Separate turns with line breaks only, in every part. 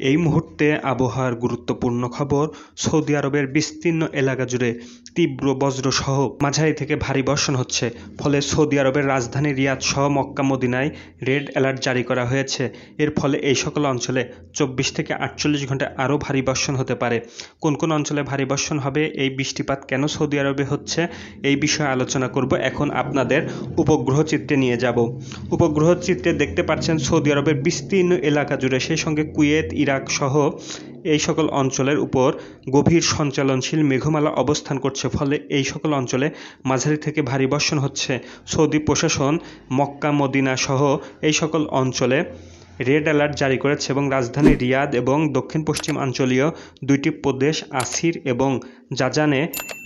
এই মুহূর্তে আবহাওয়ার গুরুত্বপূর্ণ খবর। সৌদি আরবের বিস্তীর্ণ এলাকা জুড়ে তীব্র বজ্রসহ মাঝারি থেকে ভারী বর্ষণ হচ্ছে। ফলে সৌদি আরবের রাজধানী রিয়াদ সহ মক্কা মদিনায় রেড অ্যালার্ট জারি করা হয়েছে। এর ফলে এই সকল অঞ্চলে 24 থেকে 48 ঘন্টায় আরও ভারী বর্ষণ হতে পারে। কোন কোন অঞ্চলে ভারী বর্ষণ হবে, এই বৃষ্টিপাত কেন সৌদি আরবে হচ্ছে, এই বিষয়ে আলোচনা করব। এখন আপনাদের উপগ্রহ চিত্রে নিয়ে যাব। উপগ্রহ চিত্রে দেখতে পাচ্ছেন সৌদি আরবের বিস্তীর্ণ এলাকা জুড়ে, সেই সঙ্গে কুয়েত, ইরাক সহ এই সকল অঞ্চলের উপর গভীর সঞ্চালনশীল মেঘমালা অবস্থান করছে। ফলে এই সকল অঞ্চলে মাঝারি থেকে ভারী বর্ষণ হচ্ছে। সৌদি প্রশাসন মক্কা মদিনা সহ এই সকল অঞ্চলে রেড অ্যালার্ট জারি করেছে এবং রাজধানী রিয়াদ এবং দক্ষিণ পশ্চিমাঞ্চলীয় দুইটি প্রদেশ আসির এবং জাজানে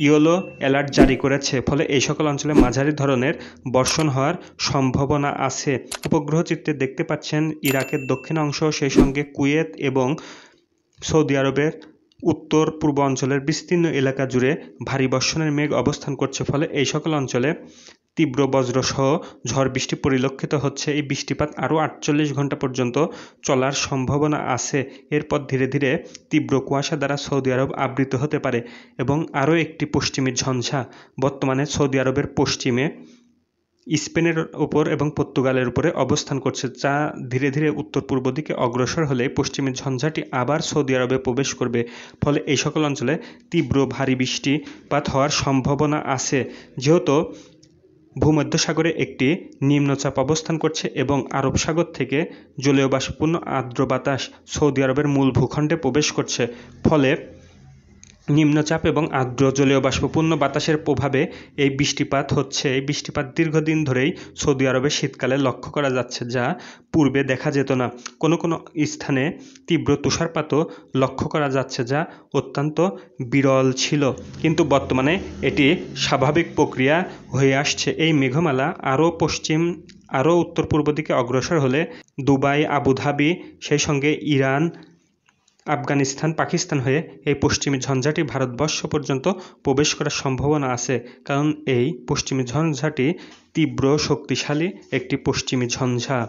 ইয়েলো অ্যালার্ট জারি করেছে। ফলে এই সকল অঞ্চলে মাঝারি ধরনের বর্ষণ হওয়ার সম্ভাবনা আছে। উপগ্রহ চিত্রে দেখতে পাচ্ছেন ইরাকের দক্ষিণ অংশ, সেই সঙ্গে কুয়েত এবং সৌদি আরবের উত্তর পূর্ব অঞ্চলের বিস্তীর্ণ এলাকা জুড়ে ভারী বর্ষণের মেঘ অবস্থান করছে। ফলে এই সকল অঞ্চলে তীব্র বজ্রসহ ঝড় বৃষ্টি পরিলক্ষিত হচ্ছে। এই বৃষ্টিপাত আরও 48 ঘন্টা পর্যন্ত চলার সম্ভাবনা আছে। এরপর ধীরে ধীরে তীব্র কুয়াশা দ্বারা সৌদি আরব আবৃত হতে পারে এবং আরও একটি পশ্চিমী ঝঞ্ঝা বর্তমানে সৌদি আরবের পশ্চিমে স্পেনের উপর এবং পর্তুগালের উপরে অবস্থান করছে, যা ধীরে ধীরে উত্তর পূর্ব দিকে অগ্রসর হলে পশ্চিমী ঝঞ্ঝাটি আবার সৌদি আরবে প্রবেশ করবে। ফলে এই সকল অঞ্চলে তীব্র ভারী বৃষ্টিপাত হওয়ার সম্ভাবনা আছে। যেহেতু ভূমধ্যসাগরে একটি নিম্নচাপ অবস্থান করছে এবং আরব সাগর থেকে জলীয় বাষ্পপূর্ণ আর্দ্র বাতাস সৌদি আরবের মূল ভূখণ্ডে প্রবেশ করছে। ফলে নিম্নচাপ এবং আর্দ্র জলীয় বাষ্পপূর্ণ বাতাসের প্রভাবে এই বৃষ্টিপাত হচ্ছে। এই বৃষ্টিপাত দীর্ঘদিন ধরেই সৌদি আরবে শীতকালে লক্ষ্য করা যাচ্ছে, যা পূর্বে দেখা যেত না। কোনো কোনো স্থানে তীব্র তুষারপাতও লক্ষ্য করা যাচ্ছে, যা অত্যন্ত বিরল ছিল, কিন্তু বর্তমানে এটি স্বাভাবিক প্রক্রিয়া হয়ে আসছে। এই মেঘমালা আরও উত্তর পূর্ব দিকে অগ্রসর হলে দুবাই, আবুধাবি, সেই সঙ্গে ইরান, আফগানিস্তান, পাকিস্তান হয়ে এই পশ্চিমী ঝঞ্ঝাটি ভারতবর্ষ পর্যন্ত প্রবেশ করার সম্ভাবনা আছে। কারণ এই পশ্চিমী ঝঞ্ঝাটি তীব্র শক্তিশালী একটি পশ্চিমী ঝঞ্ঝা।